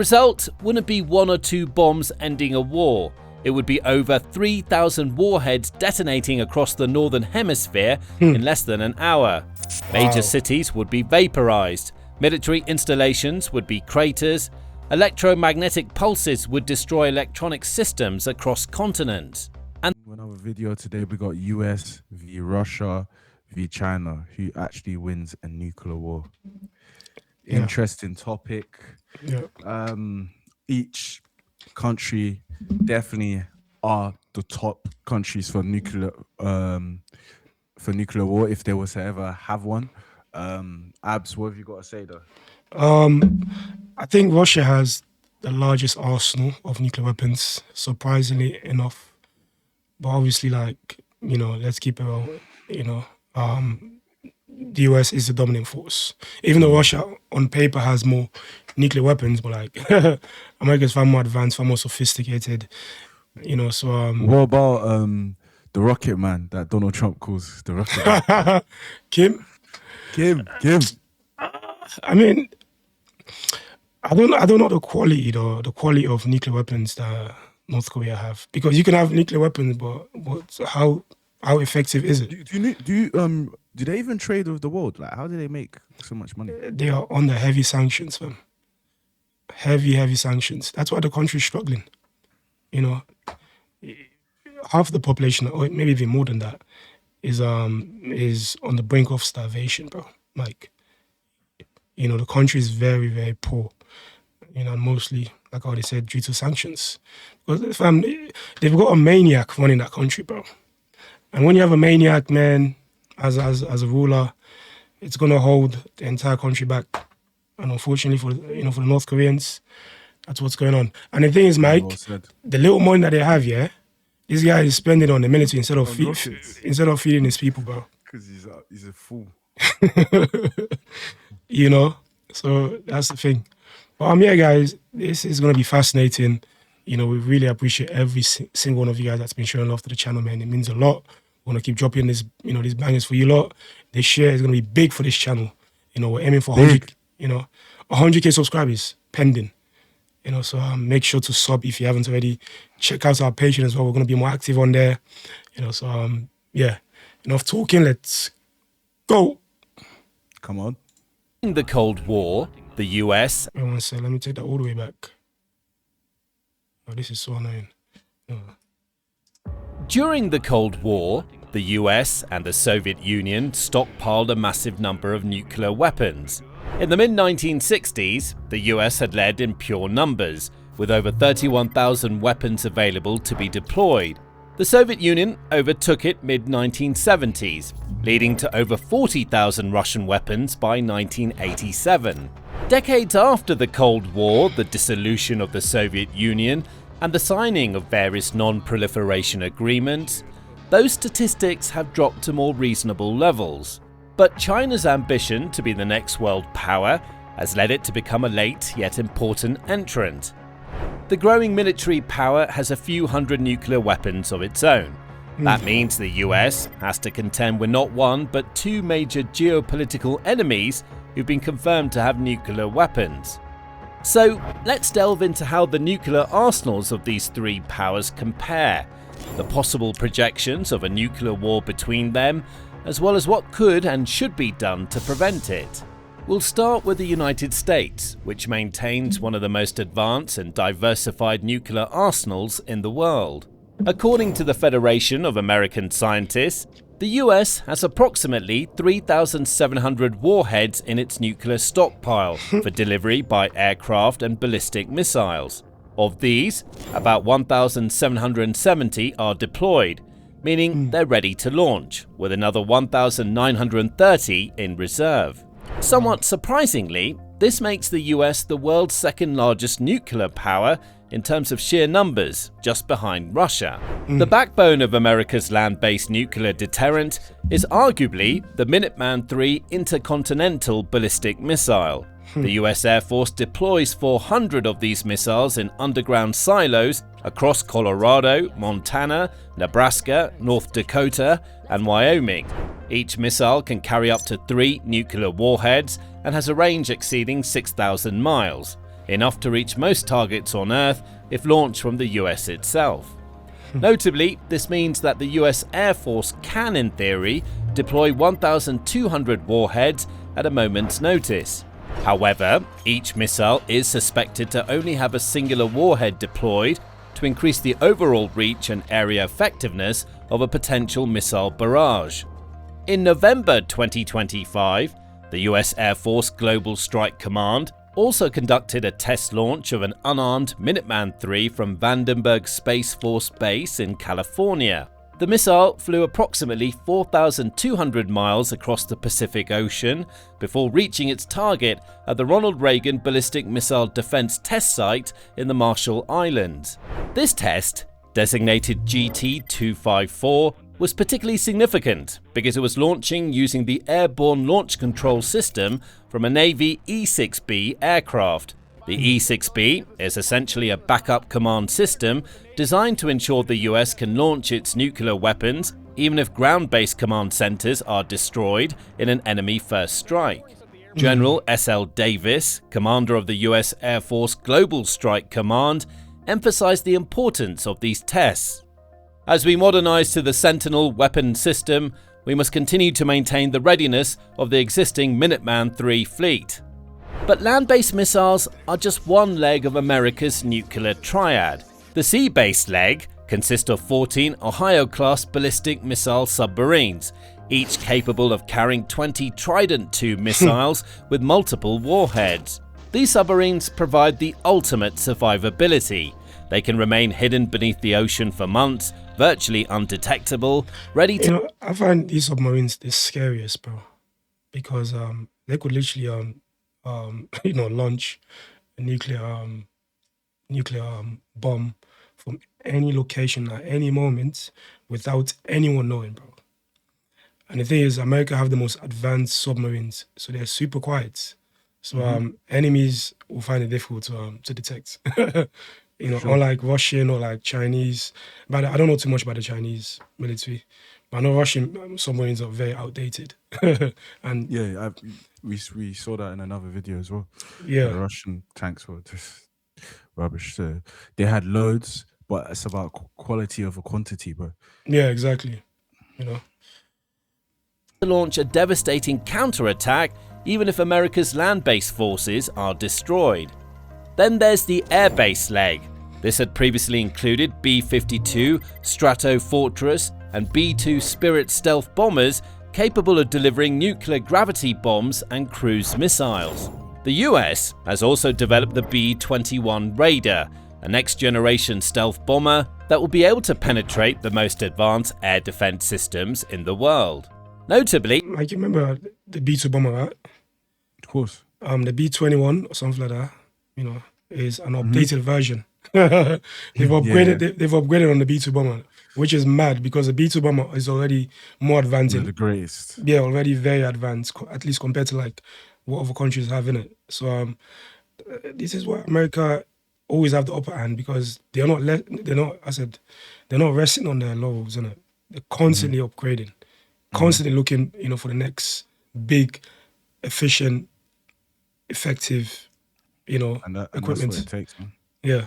Result wouldn't be one or two bombs ending a war. It would be over 3,000 warheads detonating across the northern hemisphere in less than an hour. Major cities would be vaporized. Military installations would be craters. Electromagnetic pulses would destroy electronic systems across continents. And another video today, we got US v Russia v China. Who actually wins a nuclear war? Interesting topic. Each country definitely are the top countries for nuclear war if they was to ever have one. Abs, what have you got to say though? I think Russia has the largest arsenal of nuclear weapons, surprisingly enough. But obviously, like, you know, let's keep it real, you know, the US is the dominant force. Even though Russia on paper has more nuclear weapons, but like America's far more advanced, far more sophisticated, you know, so what about the rocket man that Donald Trump calls the rocket man? Kim? I mean, I don't know the quality though, the quality of nuclear weapons that North Korea have, because you can have nuclear weapons, but how effective is it? Do they even trade with the world? Like, how do they make so much money? They are under heavy sanctions, man. Heavy sanctions. That's why the country's struggling. You know, half the population, or maybe even more than that, is on the brink of starvation, bro. Like, you know, the country is very, very poor. You know, mostly, like how they said, due to sanctions. Because they've got a maniac running that country, bro. And when you have a maniac, man, as a ruler, it's gonna hold the entire country back. And unfortunately for the North Koreans, that's what's going on. And the thing is, Mike, the little money that they have, this guy is spending on the military instead of feeding his people, bro. Because he's a fool. You know, so that's the thing. But yeah, guys, this is gonna be fascinating. You know, we really appreciate every single one of you guys that's been showing love to the channel, man. It means a lot. We want to keep dropping these bangers for you lot. This share is going to be big for this channel. You know, we're aiming for 100K subscribers pending. You know, so make sure to sub if you haven't already. Check out our Patreon as well. We're going to be more active on there. You know, so yeah, enough talking. Let's go. Come on. In the Cold War, the US. Wait one second. Let me take that all the way back. Oh, this is so annoying. During the Cold War, the US and the Soviet Union stockpiled a massive number of nuclear weapons. In the mid-1960s, the US had led in pure numbers, with over 31,000 weapons available to be deployed. The Soviet Union overtook it mid-1970s, leading to over 40,000 Russian weapons by 1987. Decades after the Cold War, the dissolution of the Soviet Union, and the signing of various non-proliferation agreements, those statistics have dropped to more reasonable levels. But China's ambition to be the next world power has led it to become a late yet important entrant. The growing military power has a few hundred nuclear weapons of its own. That means the US has to contend with not one but two major geopolitical enemies who've been confirmed to have nuclear weapons. So let's delve into how the nuclear arsenals of these three powers compare, the possible projections of a nuclear war between them, as well as what could and should be done to prevent it. We'll start with the United States, which maintains one of the most advanced and diversified nuclear arsenals in the world. According to the Federation of American Scientists, the US has approximately 3,700 warheads in its nuclear stockpile for delivery by aircraft and ballistic missiles. Of these, about 1,770 are deployed, meaning they're ready to launch, with another 1,930 in reserve. Somewhat surprisingly, this makes the US the world's second largest nuclear power in terms of sheer numbers, just behind Russia. The backbone of America's land-based nuclear deterrent is arguably the Minuteman III intercontinental ballistic missile. The US Air Force deploys 400 of these missiles in underground silos across Colorado, Montana, Nebraska, North Dakota, and Wyoming. Each missile can carry up to 3 nuclear warheads and has a range exceeding 6,000 miles. enough to reach most targets on Earth if launched from the US itself. Notably, this means that the US Air Force can, in theory, deploy 1,200 warheads at a moment's notice. However, each missile is suspected to only have a singular warhead deployed to increase the overall reach and area effectiveness of a potential missile barrage. In November 2025, the US Air Force Global Strike Command also conducted a test launch of an unarmed Minuteman III from Vandenberg Space Force Base in California. The missile flew approximately 4,200 miles across the Pacific Ocean before reaching its target at the Ronald Reagan Ballistic Missile Defense Test Site in the Marshall Islands. This test, designated GT-254, was particularly significant because it was launching using the Airborne Launch Control System from a Navy E-6B aircraft. The E-6B is essentially a backup command system designed to ensure the US can launch its nuclear weapons even if ground-based command centers are destroyed in an enemy first strike. General S.L. Davis, commander of the US Air Force Global Strike Command, emphasized the importance of these tests. As we modernize to the Sentinel weapon system, we must continue to maintain the readiness of the existing Minuteman III fleet. But land-based missiles are just one leg of America's nuclear triad. The sea-based leg consists of 14 Ohio-class ballistic missile submarines, each capable of carrying 20 Trident II missiles with multiple warheads. These submarines provide the ultimate survivability. They can remain hidden beneath the ocean for months, virtually undetectable, ready to... I find these submarines the scariest, bro, because they could literally launch a nuclear bomb from any location at any moment without anyone knowing, bro. And the thing is, America have the most advanced submarines, so they're super quiet. So enemies will find it difficult to detect. Sure. Unlike Russian or like Chinese. But I don't know too much about the Chinese military. But I know Russian submarines are very outdated. And Yeah, we saw that in another video as well. yeah, The Russian tanks were just rubbish. So they had loads, but it's about quality over quantity, bro. yeah, exactly. launch a devastating counterattack even if America's land-based forces are destroyed. Then there's the air-based leg. This had previously included B-52 Stratofortress and B-2 Spirit stealth bombers capable of delivering nuclear gravity bombs and cruise missiles. The US has also developed the B-21 Raider, a next-generation stealth bomber that will be able to penetrate the most advanced air defense systems in the world. Notably, Like, you remember the B-2 bomber, right? Of course. The B-21 or something like that, is an updated version. They've upgraded on the B-2 bomber, which is mad because the B-2 bomber is already more advanced. The greatest. Yeah, already very advanced, at least compared to like what other countries have in it. So this is why America always have the upper hand, because they're not resting on their laurels, innit? They're constantly upgrading, constantly looking, for the next big, efficient, effective, And that's equipment. what it takes, man. Yeah.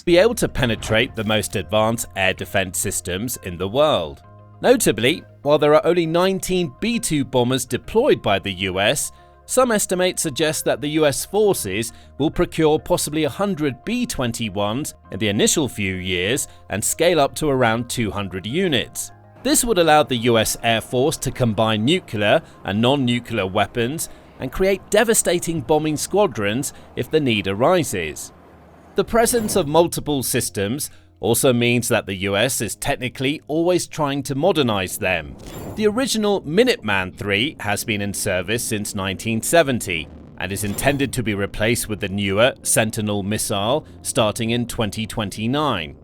be able to penetrate the most advanced air defense systems in the world. Notably, while there are only 19 B-2 bombers deployed by the US, some estimates suggest that the US forces will procure possibly 100 B-21s in the initial few years and scale up to around 200 units. This would allow the US Air Force to combine nuclear and non-nuclear weapons and create devastating bombing squadrons if the need arises. The presence of multiple systems also means that the US is technically always trying to modernize them. The original Minuteman III has been in service since 1970 and is intended to be replaced with the newer Sentinel missile starting in 2029.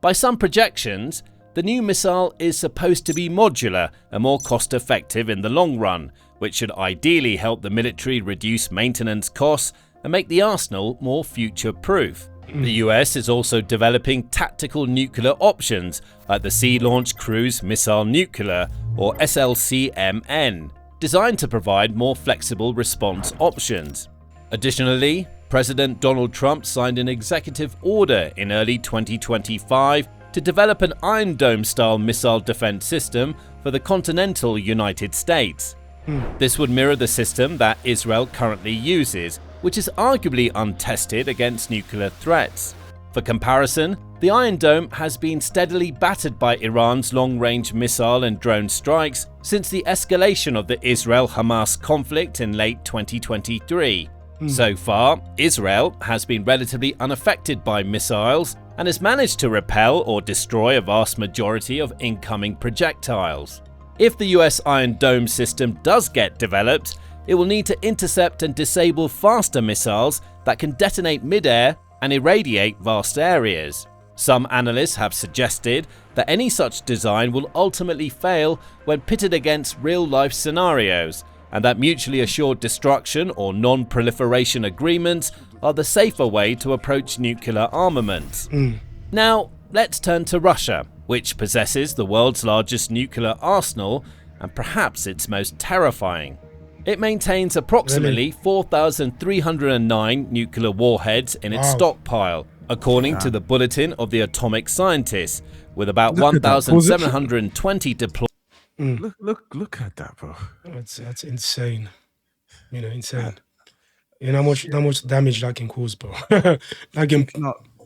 By some projections, the new missile is supposed to be modular and more cost-effective in the long run, which should ideally help the military reduce maintenance costs and make the arsenal more future-proof. The US is also developing tactical nuclear options like the Sea Launched Cruise Missile Nuclear, or SLCMN, designed to provide more flexible response options. Additionally, President Donald Trump signed an executive order in early 2025 to develop an Iron Dome-style missile defense system for the continental United States. This would mirror the system that Israel currently uses, which is arguably untested against nuclear threats. For comparison, the Iron Dome has been steadily battered by Iran's long-range missile and drone strikes since the escalation of the Israel-Hamas conflict in late 2023. So far, Israel has been relatively unaffected by missiles and has managed to repel or destroy a vast majority of incoming projectiles. If the US Iron Dome system does get developed, it will need to intercept and disable faster missiles that can detonate mid-air and irradiate vast areas. Some analysts have suggested that any such design will ultimately fail when pitted against real-life scenarios, and that mutually assured destruction or non-proliferation agreements are the safer way to approach nuclear armaments. Now, let's turn to Russia, which possesses the world's largest nuclear arsenal and perhaps its most terrifying. It maintains approximately 4,309 nuclear warheads in its stockpile, according to the Bulletin of the Atomic Scientists, with about 1,720 deployed. Look at that, bro. That's insane. Insane. You know how much damage that can cause, bro. That can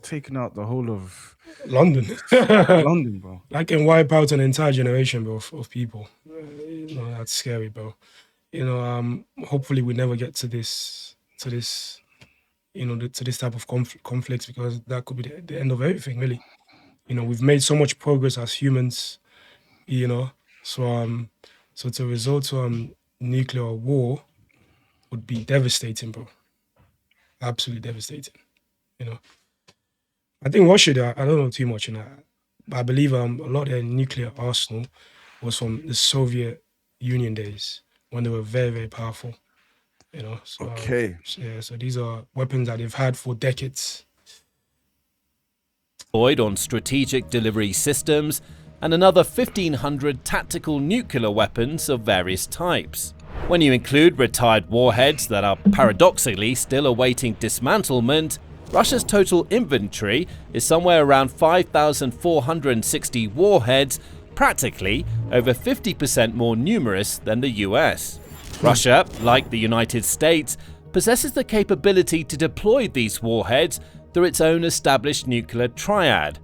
Taking out the whole of London. London, bro. That can wipe out an entire generation, bro, of people. That's scary, bro. Hopefully we never get to this to this type of conflicts, because that could be the end of everything, really. We've made so much progress as humans, so to resort to nuclear war would be devastating, bro. Absolutely devastating. I think Russia, I don't know too much in that, but I believe a lot of their nuclear arsenal was from the Soviet Union days, when they were very, very powerful. So, Okay. So these are weapons that they've had for decades. Deployed on strategic delivery systems, and another 1,500 tactical nuclear weapons of various types. When you include retired warheads that are paradoxically still awaiting dismantlement, Russia's total inventory is somewhere around 5,460 warheads, practically over 50% more numerous than the US. Russia, like the United States, possesses the capability to deploy these warheads through its own established nuclear triad.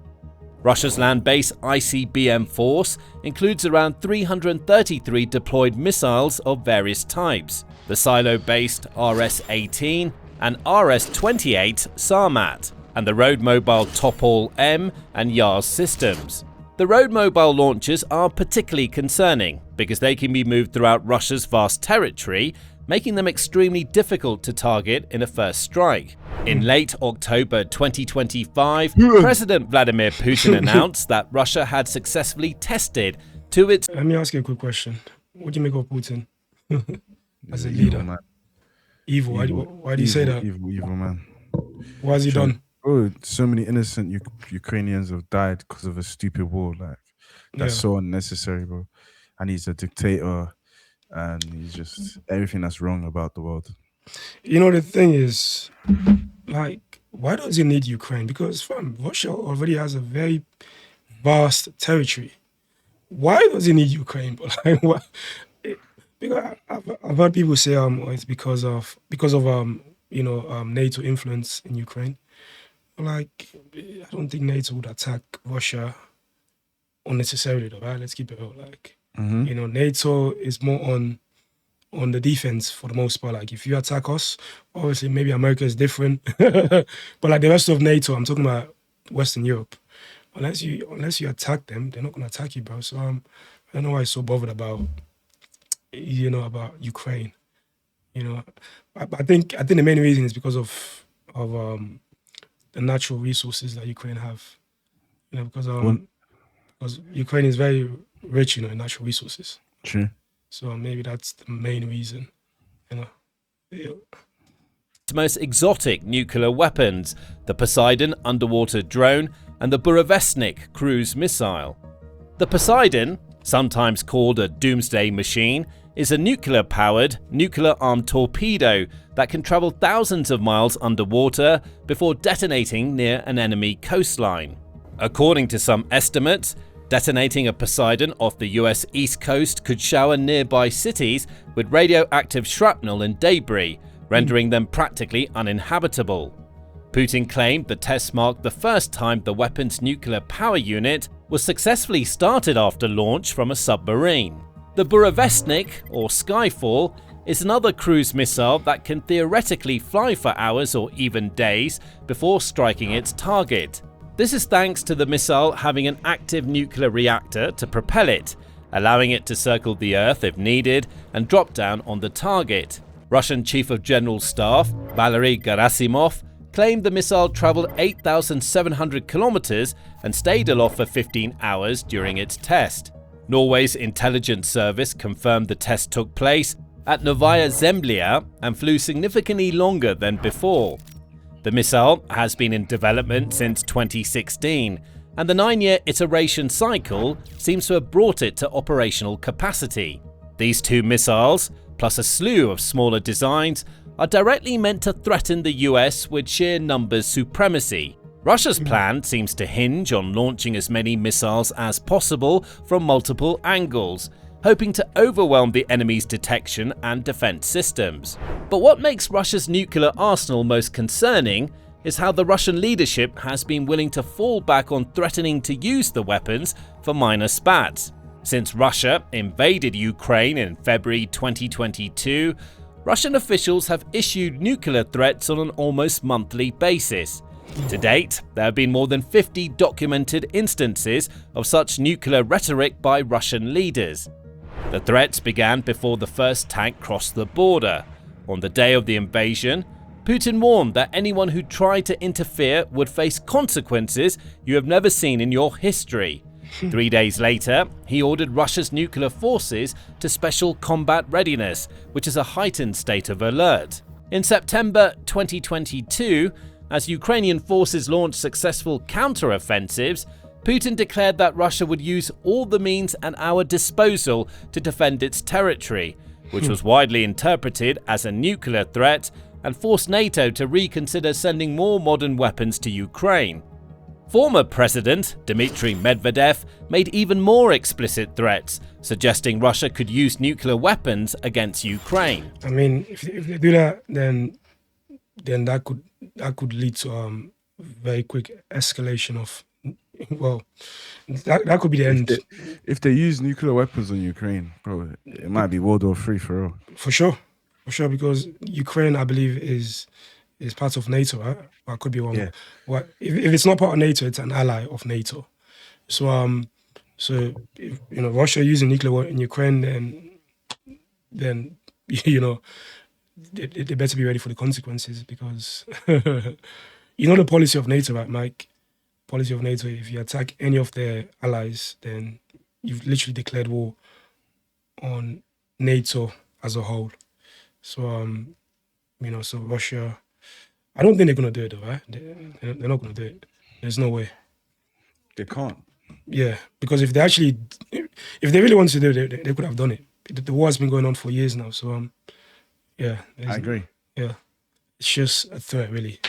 Russia's land-based ICBM force includes around 333 deployed missiles of various types, the silo-based RS-18 and RS-28 Sarmat, and the road-mobile Topol-M and Yars systems. The road-mobile launchers are particularly concerning because they can be moved throughout Russia's vast territory, making them extremely difficult to target in a first strike. In late October 2025, President Vladimir Putin announced that Russia had successfully tested to its... Let me ask you a quick question. What do you make of Putin as a leader? Man. Evil. Why do you say that? Evil man. What has he done? Oh, so many innocent Ukrainians have died because of a stupid war. That's so unnecessary, bro. And he's a dictator, and he's just everything that's wrong about the world. The thing is, why does he need Ukraine? Because Russia already has a very vast territory. Why does he need Ukraine? But because I've heard people say it's because of NATO influence in Ukraine. I don't think NATO would attack Russia unnecessarily, though, right? Let's keep it real. NATO is more on the defense for the most part. If you attack us, obviously maybe America is different, but the rest of NATO, I'm talking about Western Europe. Unless you attack them, they're not gonna attack you, bro. So I don't know why he's so bothered about Ukraine. I think the main reason is because of the natural resources that Ukraine have. Because Ukraine is very rich, in natural resources. True. So maybe that's the main reason. most exotic nuclear weapons, the Poseidon underwater drone and the Burevestnik cruise missile. The Poseidon, sometimes called a doomsday machine, is a nuclear-powered, nuclear-armed torpedo that can travel thousands of miles underwater before detonating near an enemy coastline. According to some estimates, detonating a Poseidon off the US East Coast could shower nearby cities with radioactive shrapnel and debris, rendering them practically uninhabitable. Putin claimed the test marked the first time the weapon's nuclear power unit was successfully started after launch from a submarine. The Burevestnik, or Skyfall, is another cruise missile that can theoretically fly for hours or even days before striking its target. This is thanks to the missile having an active nuclear reactor to propel it, allowing it to circle the Earth if needed and drop down on the target. Russian Chief of General Staff Valery Gerasimov claimed the missile traveled 8,700 kilometers and stayed aloft for 15 hours during its test. Norway's intelligence service confirmed the test took place at Novaya Zemlya and flew significantly longer than before. The missile has been in development since 2016, and the 9-year iteration cycle seems to have brought it to operational capacity. These two missiles, plus a slew of smaller designs, are directly meant to threaten the US with sheer numbers supremacy. Russia's plan seems to hinge on launching as many missiles as possible from multiple angles, hoping to overwhelm the enemy's detection and defense systems. But what makes Russia's nuclear arsenal most concerning is how the Russian leadership has been willing to fall back on threatening to use the weapons for minor spats. Since Russia invaded Ukraine in February 2022, Russian officials have issued nuclear threats on an almost monthly basis. To date, there have been more than 50 documented instances of such nuclear rhetoric by Russian leaders. The threats began before the first tank crossed the border. On the day of the invasion, Putin warned that anyone who tried to interfere would face consequences you have never seen in your history. 3 days later, he ordered Russia's nuclear forces to special combat readiness, which is a heightened state of alert. In September 2022, as Ukrainian forces launched successful counter-offensives, Putin declared that Russia would use all the means at our disposal to defend its territory, which was widely interpreted as a nuclear threat and forced NATO to reconsider sending more modern weapons to Ukraine. Former President Dmitry Medvedev made even more explicit threats, suggesting Russia could use nuclear weapons against Ukraine. I mean, if they do that, then that could lead to very quick escalation of, well, that could be the end. If they use nuclear weapons on Ukraine, bro, it might be World War III for all. For sure, because Ukraine, I believe, is part of NATO, right? I could be wrong. Yeah. Well, if it's not part of NATO, it's an ally of NATO. So, if, Russia using nuclear war in Ukraine, then they better be ready for the consequences, because the policy of NATO, right, Mike? Policy of NATO: if you attack any of their allies, then you've literally declared war on NATO as a whole. So, so Russia, I don't think they're gonna do it though, right? They're not gonna do it. There's no way. They can't. Yeah, because if they really wanted to do it, they could have done it. The war has been going on for years now, so yeah. I agree. Yeah, it's just a threat, really.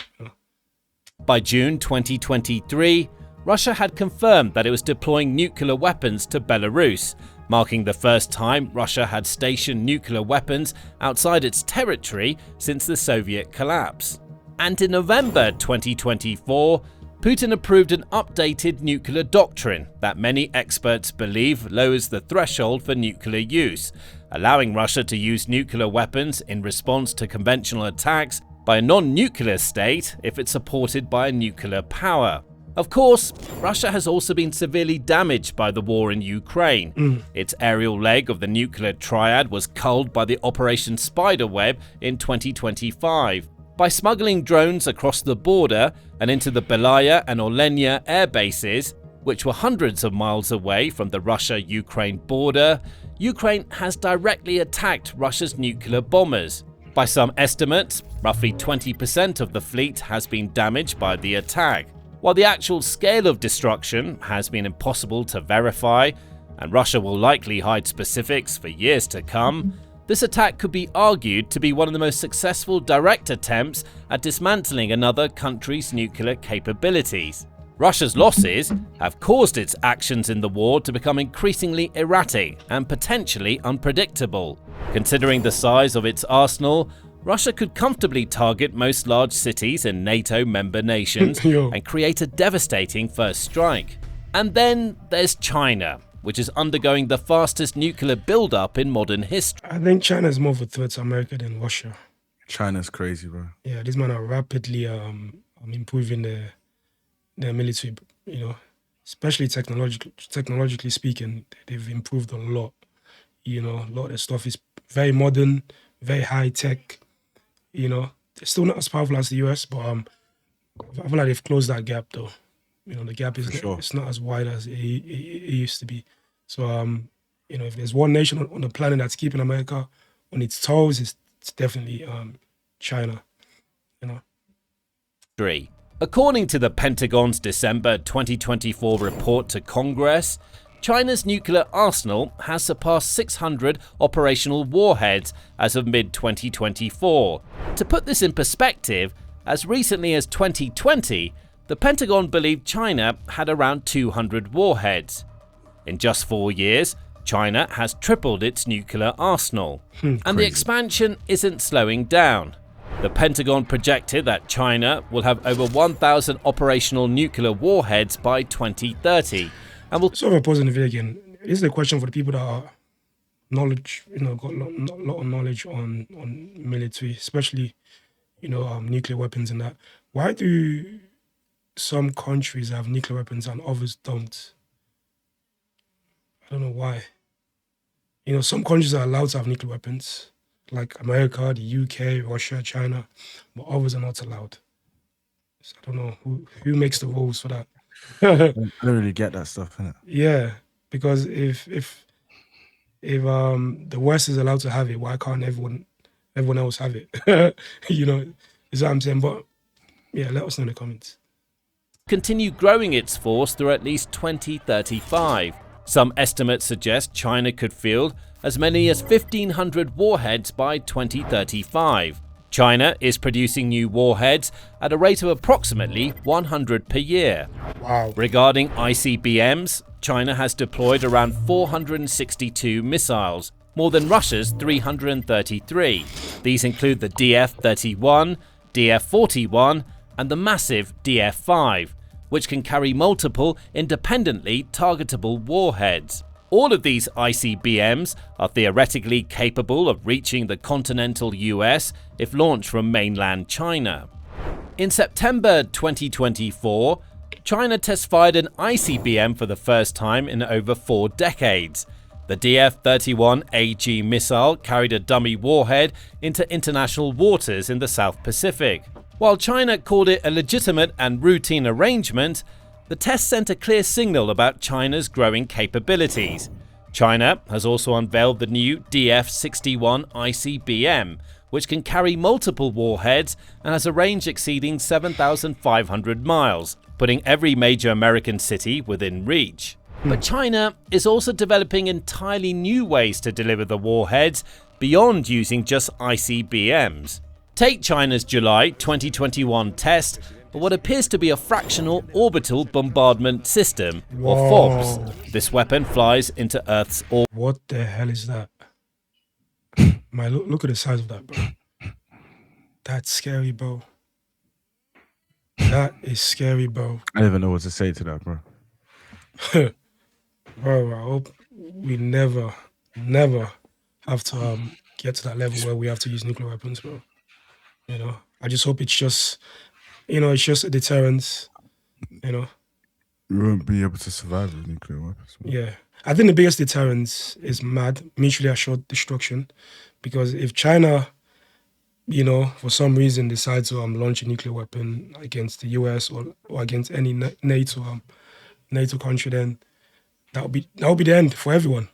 By June 2023, Russia had confirmed that it was deploying nuclear weapons to Belarus, marking the first time Russia had stationed nuclear weapons outside its territory since the Soviet collapse. And in November 2024, Putin approved an updated nuclear doctrine that many experts believe lowers the threshold for nuclear use, allowing Russia to use nuclear weapons in response to conventional attacks by a non-nuclear state if it's supported by a nuclear power. Of course, Russia has also been severely damaged by the war in Ukraine. Its aerial leg of the nuclear triad was culled by the Operation Spiderweb in 2025. By smuggling drones across the border and into the Belaya and Olenia air bases, which were hundreds of miles away from the Russia-Ukraine border, Ukraine has directly attacked Russia's nuclear bombers. By some estimates, roughly 20% of the fleet has been damaged by the attack. While the actual scale of destruction has been impossible to verify, and Russia will likely hide specifics for years to come, this attack could be argued to be one of the most successful direct attempts at dismantling another country's nuclear capabilities. Russia's losses have caused its actions in the war to become increasingly erratic and potentially unpredictable. Considering the size of its arsenal, Russia could comfortably target most large cities in NATO member nations and create a devastating first strike. And then there's China, which is undergoing the fastest nuclear build-up in modern history. I think China is more of a threat to America than Russia. China's crazy, bro. Yeah, these men are rapidly improving their military, especially technologically speaking. They've improved a lot. A lot of their stuff is very modern, very high tech. They're still not as powerful as the US, but I feel like they've closed that gap though. The gap is it's not as wide as it used to be. So if there's one nation on the planet that's keeping America on its toes, it's definitely China. 3. According to the Pentagon's December 2024 report to Congress, China's nuclear arsenal has surpassed 600 operational warheads as of mid-2024. To put this in perspective, as recently as 2020, the Pentagon believed China had around 200 warheads. In just 4 years, China has tripled its nuclear arsenal. And the expansion isn't slowing down. The Pentagon projected that China will have over 1,000 operational nuclear warheads by 2030. And will sort of pausing the video again. This is a question for the people that are got a lot of knowledge on military, especially nuclear weapons and that. Why do some countries have nuclear weapons and others don't? I don't know why. Some countries are allowed to have nuclear weapons, like America, the UK, Russia, China, but others are not allowed. So I don't know who makes the rules for that. I don't really get that stuff, innit? Yeah, because if the West is allowed to have it, why can't everyone else have it? Is what I'm saying. But yeah, let us know in the comments. Continue growing its force through at least 2035. Some estimates suggest China could field as many as 1,500 warheads by 2035. China is producing new warheads at a rate of approximately 100 per year. Wow. Regarding ICBMs, China has deployed around 462 missiles, more than Russia's 333. These include the DF-31, DF-41, and the massive DF-5, which can carry multiple independently targetable warheads. All of these ICBMs are theoretically capable of reaching the continental US if launched from mainland China. In September 2024, China test-fired an ICBM for the first time in over 4 decades. The DF-31AG missile carried a dummy warhead into international waters in the South Pacific. While China called it a legitimate and routine arrangement, the test sent a clear signal about China's growing capabilities. China has also unveiled the new DF-61 ICBM, which can carry multiple warheads and has a range exceeding 7,500 miles, putting every major American city within reach. But China is also developing entirely new ways to deliver the warheads beyond using just ICBMs. Take China's July 2021 test of what appears to be a fractional orbital bombardment system, or FOBS. This weapon flies into Earth's orbit. What the hell is that? Look at the size of that, bro. That's scary, bro. That is scary, bro. I don't even know what to say to that, bro. Bro, I hope we never have to get to that level where we have to use nuclear weapons, bro. I just hope it's just, it's just a deterrent, We won't be able to survive with nuclear weapons, bro. Yeah. I think the biggest deterrent is mutually assured destruction, because if China, for some reason decides to launch a nuclear weapon against the US or against any NATO country, then that'll be the end for everyone.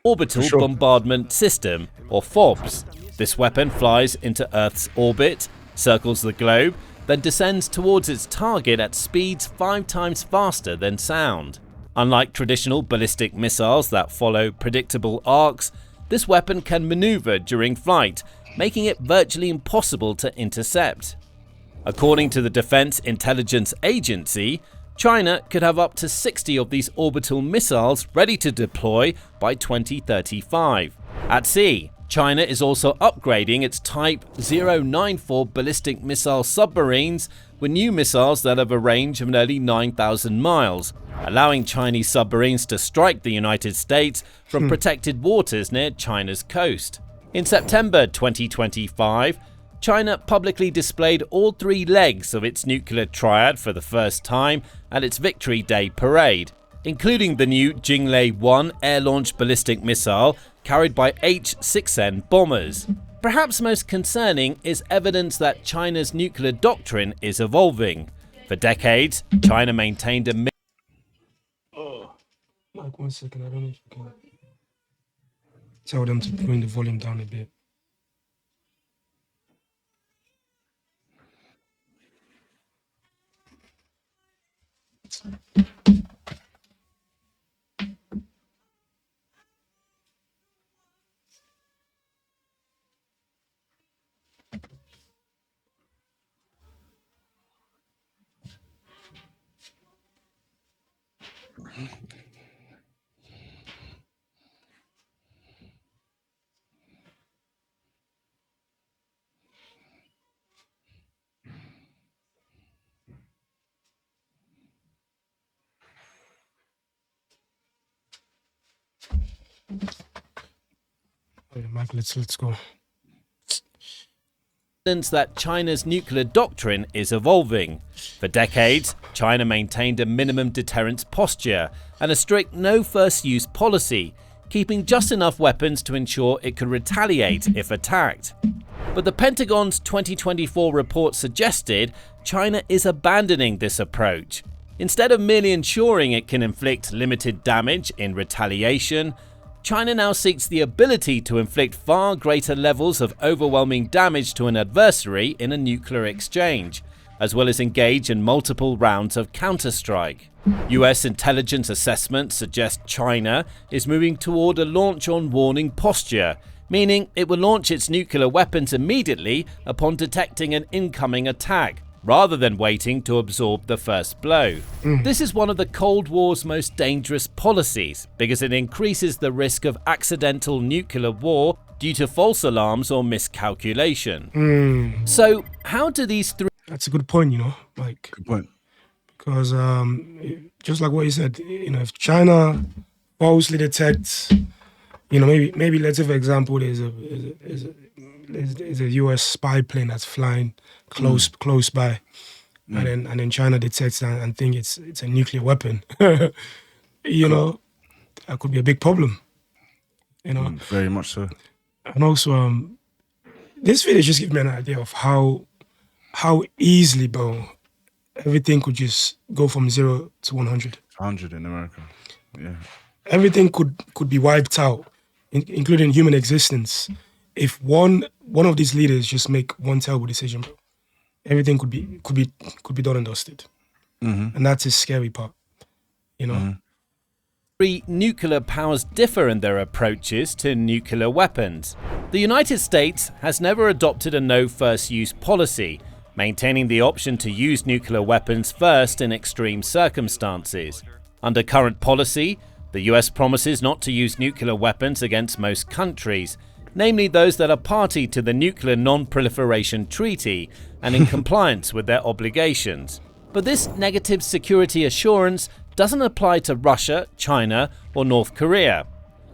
Orbital Bombardment System, or FOBS. This weapon flies into Earth's orbit, circles the globe, then descends towards its target at speeds 5 times faster than sound. Unlike traditional ballistic missiles that follow predictable arcs, this weapon can maneuver during flight, making it virtually impossible to intercept. According to the Defense Intelligence Agency, China could have up to 60 of these orbital missiles ready to deploy by 2035. At sea, China is also upgrading its Type 094 ballistic missile submarines with new missiles that have a range of nearly 9,000 miles, allowing Chinese submarines to strike the United States from protected waters near China's coast. In September 2025, China publicly displayed all 3 legs of its nuclear triad for the first time at its Victory Day parade, including the new Jinglei-1 air-launched ballistic missile carried by H-6N bombers. Perhaps most concerning is evidence that China's nuclear doctrine is evolving. For decades, China maintained a Like 1 second, I don't know if you can tell them to bring the volume down a bit. Okay, Mike, let's go. Evidence that China's nuclear doctrine is evolving. For decades, China maintained a minimum deterrence posture and a strict no-first-use policy, keeping just enough weapons to ensure it could retaliate if attacked. But the Pentagon's 2024 report suggested China is abandoning this approach. Instead of merely ensuring it can inflict limited damage in retaliation, China now seeks the ability to inflict far greater levels of overwhelming damage to an adversary in a nuclear exchange, as well as engage in multiple rounds of counterstrike. US intelligence assessments suggest China is moving toward a launch-on-warning posture, meaning it will launch its nuclear weapons immediately upon detecting an incoming attack, rather than waiting to absorb the first blow. This is one of the Cold War's most dangerous policies because it increases the risk of accidental nuclear war due to false alarms or miscalculation. So how do these three... That's a good point, you know, like... Good point. Because just like what you said, you know, if China falsely detects, you know, maybe let's say, for example, there's a US spy plane that's flying close by, and then China detects that and think it's a nuclear weapon. You know, that could be a big problem. You know, Very much so. and also this video just gives me an idea of how easily, bro, everything could just go from 0 to 100. 100 in America. Yeah. Everything could be wiped out, including human existence, if one of these leaders just make one terrible decision, bro. Everything could be done and dusted, and that's the scary part, you know. Three nuclear powers differ in their approaches to nuclear weapons. The United States has never adopted a no-first-use policy, maintaining the option to use nuclear weapons first in extreme circumstances. Under current policy, the US promises not to use nuclear weapons against most countries, namely those that are party to the Nuclear Non-Proliferation Treaty and in compliance with their obligations. But this negative security assurance doesn't apply to Russia, China, or North Korea.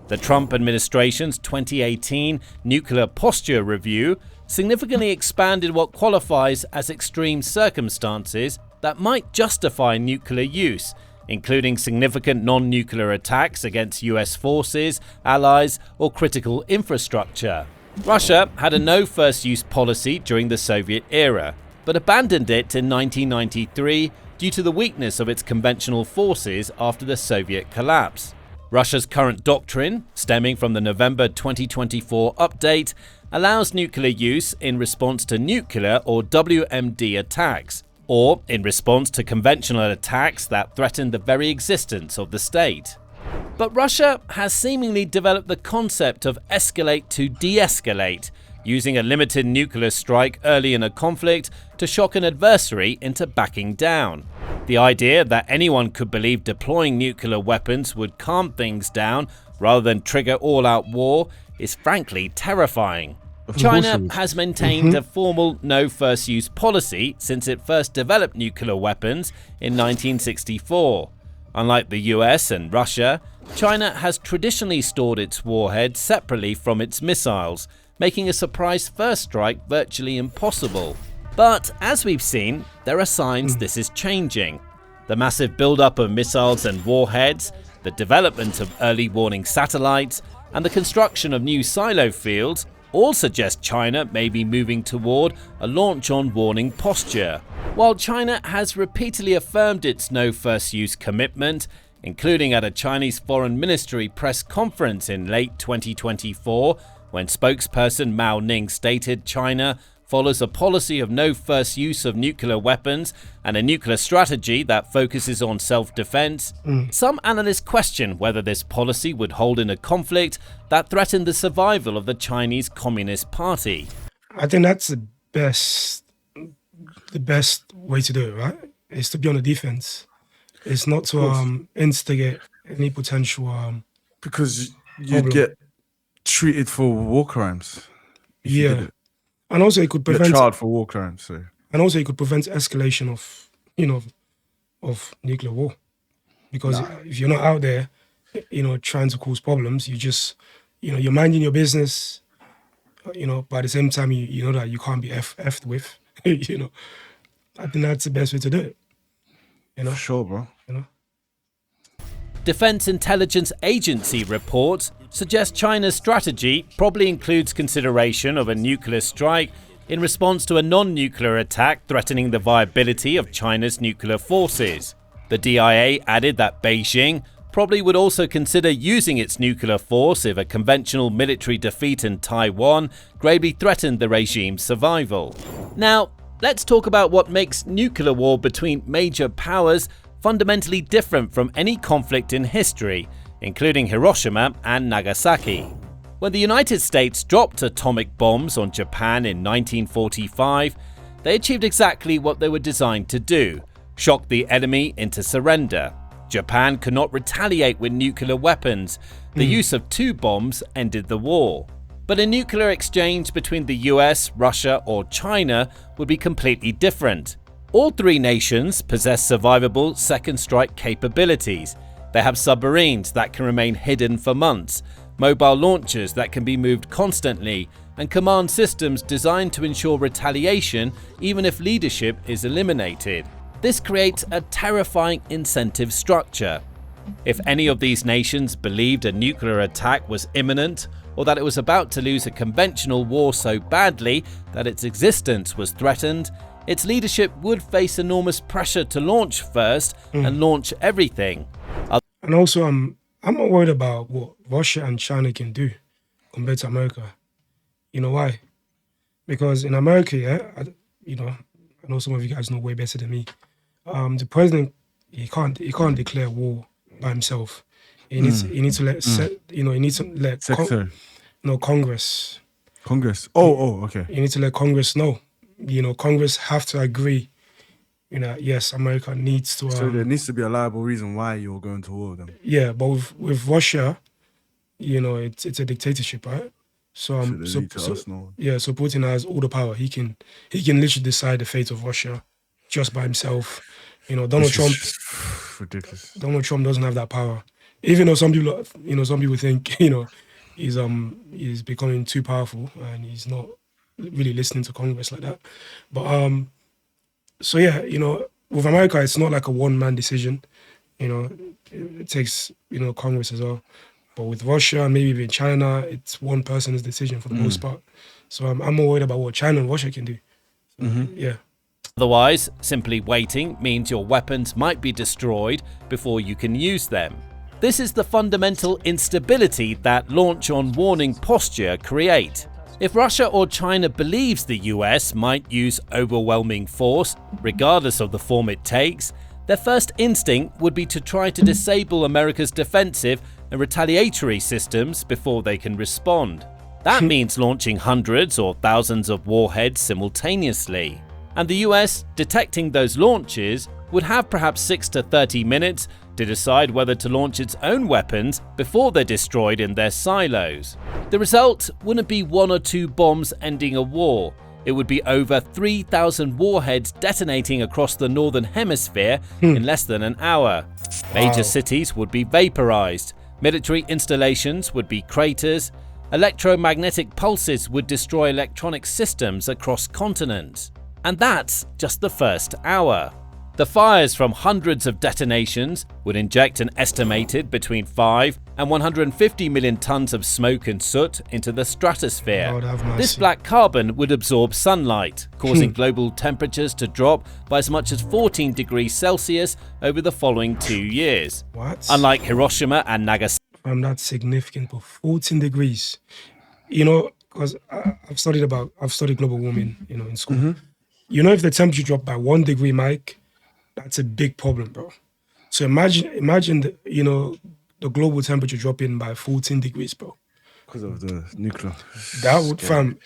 The Trump administration's 2018 Nuclear Posture Review significantly expanded what qualifies as extreme circumstances that might justify nuclear use, including significant non-nuclear attacks against US forces, allies, or critical infrastructure. Russia had a no-first-use policy during the Soviet era, but abandoned it in 1993 due to the weakness of its conventional forces after the Soviet collapse. Russia's current doctrine, stemming from the November 2024 update, allows nuclear use in response to nuclear or WMD attacks. or in response to conventional attacks that threaten the very existence of the state. But Russia has seemingly developed the concept of escalate to de-escalate, using a limited nuclear strike early in a conflict to shock an adversary into backing down. The idea that anyone could believe deploying nuclear weapons would calm things down rather than trigger all-out war is frankly terrifying. China has maintained a formal no first use policy since it first developed nuclear weapons in 1964. Unlike the US and Russia, China has traditionally stored its warheads separately from its missiles, making a surprise first strike virtually impossible. But as we've seen, there are signs this is changing. The massive buildup of missiles and warheads, the development of early warning satellites, and the construction of new silo fields all suggest China may be moving toward a launch on warning posture. While China has repeatedly affirmed its no first use commitment, including at a Chinese Foreign Ministry press conference in late 2024, when spokesperson Mao Ning stated China follows a policy of no first use of nuclear weapons and a nuclear strategy that focuses on self-defense, some analysts question whether this policy would hold in a conflict that threatened the survival of the Chinese Communist Party. I think that's the best way to do it, right? Is to be on the defense. It's not to instigate any potential because you'd problem. get treated for war crimes. if you did it. And also it could You're prevent tried for war crimes. So. And also it could prevent escalation of of nuclear war. Because if you're not out there, trying to cause problems, you just you're minding your business, but at the same time you know that you can't be effed with. I think that's the best way to do it. For sure, bro. Defense Intelligence Agency reports suggest China's strategy probably includes consideration of a nuclear strike in response to a non-nuclear attack threatening the viability of China's nuclear forces. The DIA added that Beijing probably would also consider using its nuclear force if a conventional military defeat in Taiwan gravely threatened the regime's survival. Now, let's talk about what makes nuclear war between major powers fundamentally different from any conflict in history, including Hiroshima and Nagasaki. When the United States dropped atomic bombs on Japan in 1945, they achieved exactly what they were designed to do: shock the enemy into surrender. Japan could not retaliate with nuclear weapons. The use of 2 bombs ended the war. But a nuclear exchange between the US, Russia, or China would be completely different. All 3 nations possess survivable second strike capabilities. They have submarines that can remain hidden for months, mobile launchers that can be moved constantly, and command systems designed to ensure retaliation even if leadership is eliminated. This creates a terrifying incentive structure. If any of these nations believed a nuclear attack was imminent, or that it was about to lose a conventional war so badly that its existence was threatened, its leadership would face enormous pressure to launch first and launch everything. And also, I'm not worried about what Russia and China can do compared to America. You know why? Because in America, I know some of you guys know way better than me. The president, he can't declare war by himself. He needs to let Congress. Congress. Oh, okay. You need to let Congress know. Congress have to agree. Yes, America needs to. So there needs to be a liable reason why you're going to war with them. Yeah, but with Russia, it's a dictatorship, right? So Putin has all the power. He can literally decide the fate of Russia just by himself. Donald Trump. Ridiculous. Donald Trump doesn't have that power. Even though some people think he's becoming too powerful and he's not really listening to Congress like that. But with America, it's not like a one-man decision. It takes Congress as well. But with Russia and maybe even China, it's one person's decision for the most part. So I'm more worried about what China and Russia can do. Yeah. Otherwise, simply waiting means your weapons might be destroyed before you can use them. This is the fundamental instability that launch on warning posture create. If Russia or China believes the US might use overwhelming force, regardless of the form it takes, their first instinct would be to try to disable America's defensive and retaliatory systems before they can respond. That means launching hundreds or thousands of warheads simultaneously. And the US, detecting those launches, would have perhaps 6 to 30 minutes to decide whether to launch its own weapons before they're destroyed in their silos. The result wouldn't be 1 or 2 bombs ending a war. It would be over 3,000 warheads detonating across the northern hemisphere in less than an hour. Major cities would be vaporized. Military installations would be craters. Electromagnetic pulses would destroy electronic systems across continents. And that's just the first hour. The fires from hundreds of detonations would inject an estimated between 5 and 150 million tons of smoke and soot into the stratosphere. This black carbon would absorb sunlight, causing global temperatures to drop by as much as 14 degrees Celsius over the following 2 years. What? Unlike Hiroshima and Nagasaki. That's significant, but 14 degrees. You know, because I've studied global warming, you know, in school. You know, if the temperature dropped by 1 degree, Mike, that's a big problem, bro. So imagine the global temperature dropping by 14 degrees, bro. Because of the nuclear. That would, fam,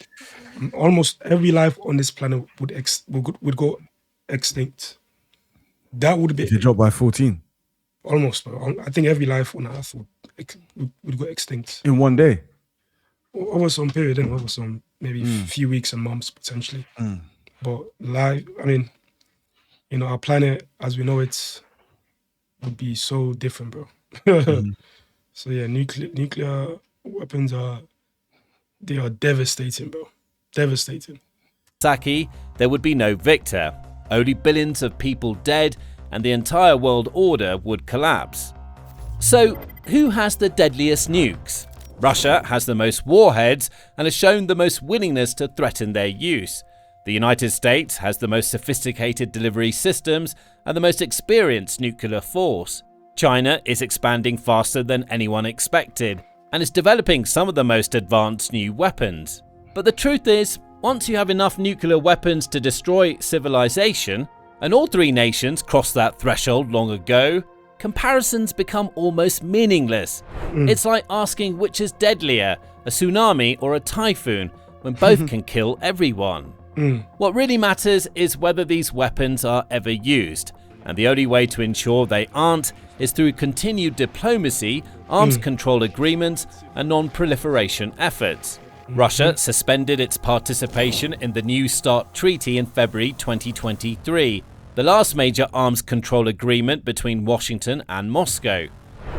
almost every life on this planet would go extinct. That would be. If it dropped by 14? Almost, bro. I think every life on Earth would go extinct. In one day? Over some period, and over some maybe few weeks and months, potentially. But life, I mean, you know, our planet, as we know it, would be so different, bro. So yeah, nuclear weapons are devastating, bro. Devastating. There would be no victor, only billions of people dead, and the entire world order would collapse. So, who has the deadliest nukes? Russia has the most warheads and has shown the most willingness to threaten their use. The United States has the most sophisticated delivery systems and the most experienced nuclear force. China is expanding faster than anyone expected and is developing some of the most advanced new weapons. But the truth is, once you have enough nuclear weapons to destroy civilization, and all 3 nations crossed that threshold long ago, comparisons become almost meaningless. It's like asking which is deadlier, a tsunami or a typhoon, when both can kill everyone. What really matters is whether these weapons are ever used, and the only way to ensure they aren't is through continued diplomacy, arms control agreements, and non-proliferation efforts. Russia suspended its participation in the New START Treaty in February 2023, the last major arms control agreement between Washington and Moscow.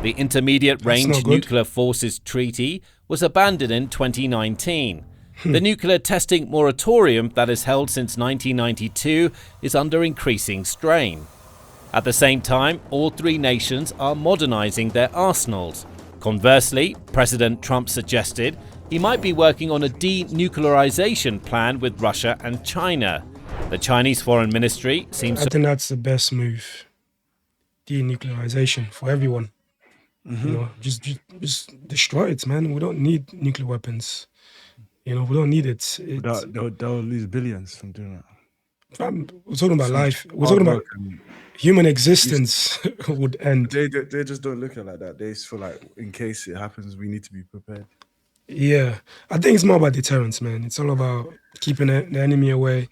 The Intermediate Range Nuclear Forces Treaty was abandoned in 2019. The nuclear testing moratorium that is held since 1992 is under increasing strain. At the same time, all 3 nations are modernizing their arsenals. Conversely, President Trump suggested he might be working on a denuclearization plan with Russia and China. The Chinese Foreign Ministry seems I think that's the best move. Denuclearization for everyone. You know, just destroy it, man. We don't need nuclear weapons. You know, we don't need it. They'll lose billions from doing that. We're talking about life. We're talking about human existence would end. They just don't look at it like that. They just feel like, in case it happens, we need to be prepared. Yeah. I think it's more about deterrence, man. It's all about keeping the enemy away.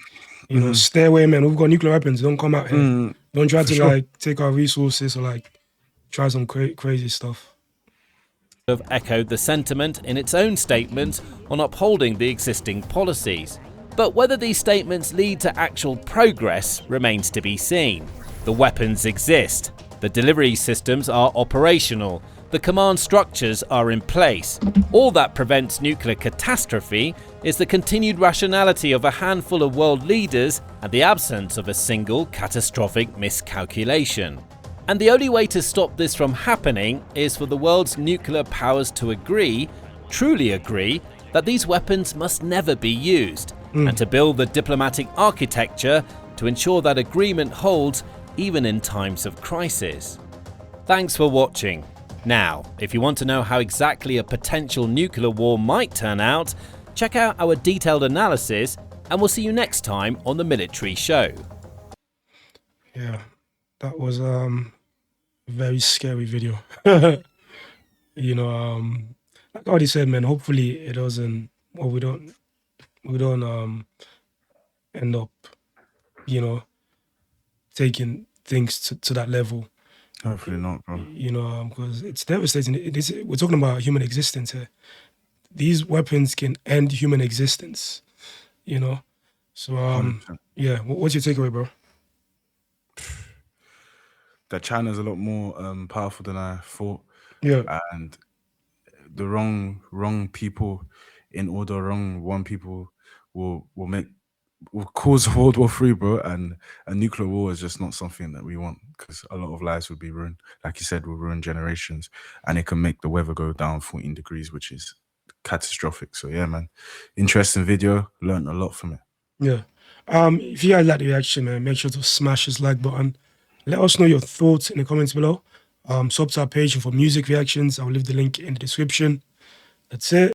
You know, stay away, man. We've got nuclear weapons. Don't come out here. Don't try to take our resources or try some crazy stuff. Have echoed the sentiment in its own statements on upholding the existing policies. But whether these statements lead to actual progress remains to be seen. The weapons exist, the delivery systems are operational, the command structures are in place. All that prevents nuclear catastrophe is the continued rationality of a handful of world leaders and the absence of a single catastrophic miscalculation. And the only way to stop this from happening is for the world's nuclear powers to agree, truly agree, that these weapons must never be used, and to build the diplomatic architecture to ensure that agreement holds even in times of crisis. Thanks for watching. Now, if you want to know how exactly a potential nuclear war might turn out, Check out our detailed analysis, and we'll see you next time on the Military Show. Yeah, that was a very scary video. You know, like Audie said, man, hopefully it doesn't, well, we don't end up, you know, taking things to that level. Hopefully not, bro. You know, because it's devastating. We're talking about human existence here. These weapons can end human existence, you know. So, 100%. yeah, what's your takeaway, bro? That China's a lot more powerful than I thought. Yeah. And the wrong people in order, wrong people will cause World War III, bro. And a nuclear war is just not something that we want, because a lot of lives would be ruined. Like you said, will ruin generations, and it can make the weather go down 14 degrees, which is catastrophic. So yeah, man, interesting video. Learned a lot from it. Yeah. If you guys like the reaction, man, make sure to smash this like button. Let us know your thoughts in the comments below. Sub to our page for music reactions. I'll leave the link in the description. That's it.